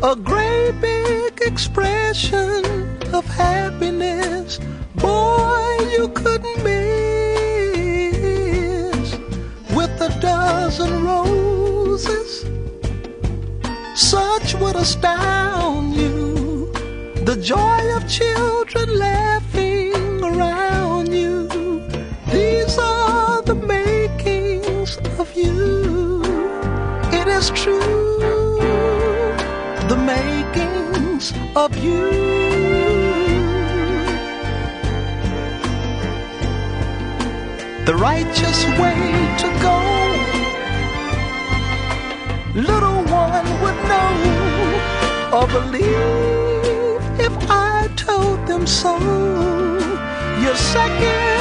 a great big expression of happiness. Boy, you couldn't miss. With a dozen roses, such would astound you. The joy of children laughing around you. These are the makings of you. It is true, the makings of you. The righteous way to go, little one would know or believe if I told them so. Your second